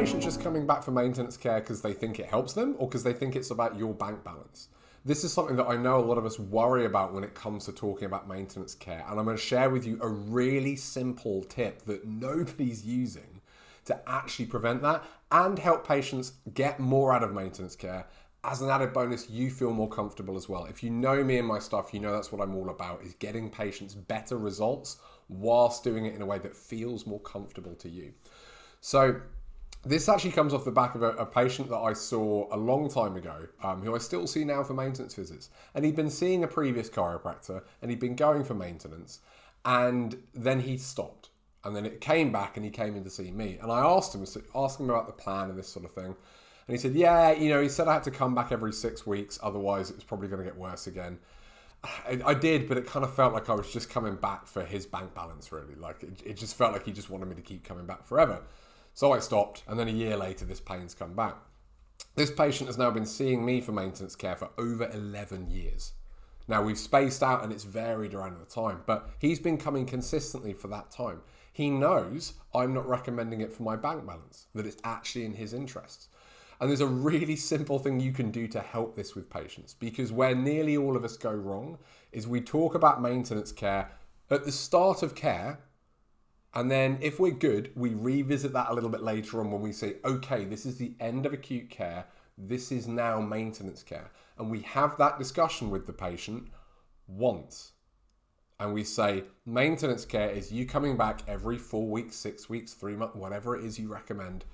patients just coming back for maintenance care because they think it helps them or because they think it's about your bank balance? This is something that I know a lot of us worry about when it comes to talking about maintenance care. And I'm going to share with you a really simple tip that nobody's using to actually prevent that and help patients get more out of maintenance care. As an added bonus, you feel more comfortable as well. If you know me and my stuff, you know that's what I'm all about, is getting patients better results whilst doing it in a way that feels more comfortable to you. So this actually comes off the back of a patient that I saw a long time ago, who I still see now for maintenance visits. And he'd been seeing a previous chiropractor and he'd been going for maintenance, and then he stopped. And then it came back and he came in to see me. And I asked him about the plan and this sort of thing. And he said, yeah, he said I had to come back every 6 weeks, otherwise it was probably going to get worse again. I did, but it kind of felt like I was just coming back for his bank balance, really. Like it just felt like he just wanted me to keep coming back forever. So I stopped, and then a year later, this pain's come back. This patient has now been seeing me for maintenance care for over 11 years. Now, we've spaced out, and it's varied around the time, but he's been coming consistently for that time. He knows I'm not recommending it for my bank balance, that it's actually in his interests. And there's a really simple thing you can do to help this with patients, because where nearly all of us go wrong is we talk about maintenance care at the start of care. And then if we're good, we revisit that a little bit later on when we say, okay, this is the end of acute care. This is now maintenance care. And we have that discussion with the patient once. And we say, maintenance care is you coming back every 4 weeks, 6 weeks, 3 months, whatever it is you recommend,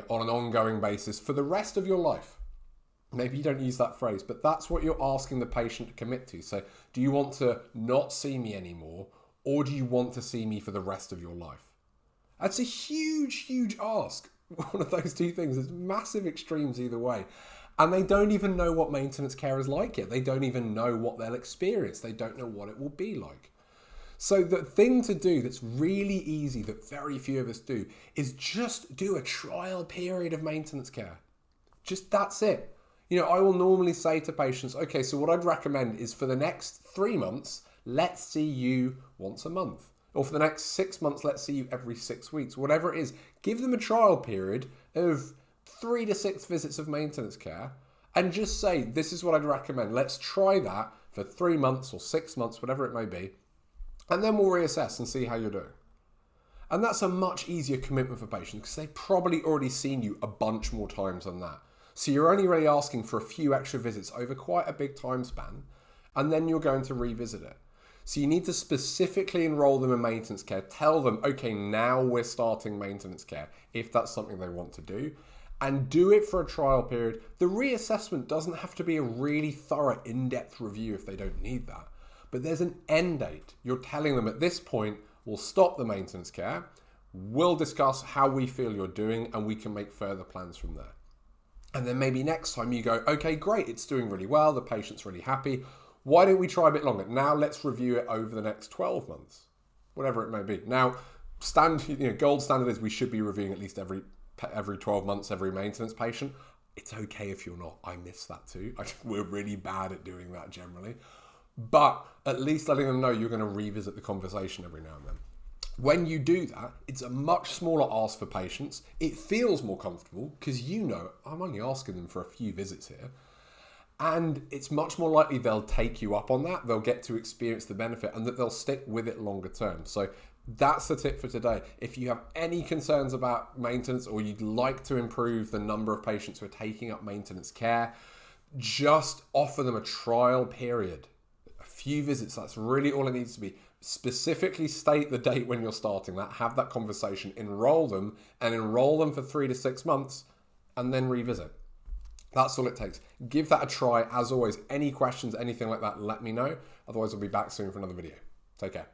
on an ongoing basis for the rest of your life. Maybe you don't use that phrase, but that's what you're asking the patient to commit to. So do you want to not see me anymore? Or do you want to see me for the rest of your life? That's a huge, huge ask. One of those two things. There's massive extremes either way. And they don't even know what maintenance care is like yet. They don't even know what they'll experience. They don't know what it will be like. So the thing to do that's really easy, that very few of us do, is just do a trial period of maintenance care. Just that's it. I will normally say to patients, okay, so what I'd recommend is for the next 3 months, let's see you once a month. Or for the next 6 months, let's see you every 6 weeks. Whatever it is, give them a trial period of 3 to 6 visits of maintenance care and just say, this is what I'd recommend. Let's try that for 3 months or 6 months, whatever it may be. And then we'll reassess and see how you're doing. And that's a much easier commitment for patients because they've probably already seen you a bunch more times than that. So you're only really asking for a few extra visits over quite a big time span, and then you're going to revisit it. So you need to specifically enroll them in maintenance care. Tell them, okay, now we're starting maintenance care, if that's something they want to do. And do it for a trial period. The reassessment doesn't have to be a really thorough, in-depth review if they don't need that. But there's an end date. You're telling them at this point, we'll stop the maintenance care. We'll discuss how we feel you're doing, and we can make further plans from there. And then maybe next time you go, okay, great, it's doing really well. The patient's really happy. Why don't we try a bit longer? Now let's review it over the next 12 months, whatever it may be. Now, gold standard is we should be reviewing at least every 12 months, every maintenance patient. It's okay if you're not. I miss that too. We're really bad at doing that generally. But at least letting them know you're going to revisit the conversation every now and then. When you do that, it's a much smaller ask for patients. It feels more comfortable because I'm only asking them for a few visits here. And it's much more likely they'll take you up on that. They'll get to experience the benefit and that they'll stick with it longer term. So that's the tip for today. If you have any concerns about maintenance or you'd like to improve the number of patients who are taking up maintenance care, just offer them a trial period. A few visits, that's really all it needs to be. Specifically state the date when you're starting that, have that conversation, enroll them for 3 to 6 months and then revisit. That's all it takes. Give that a try. As always, any questions, anything like that, let me know. Otherwise, I'll be back soon for another video. Take care.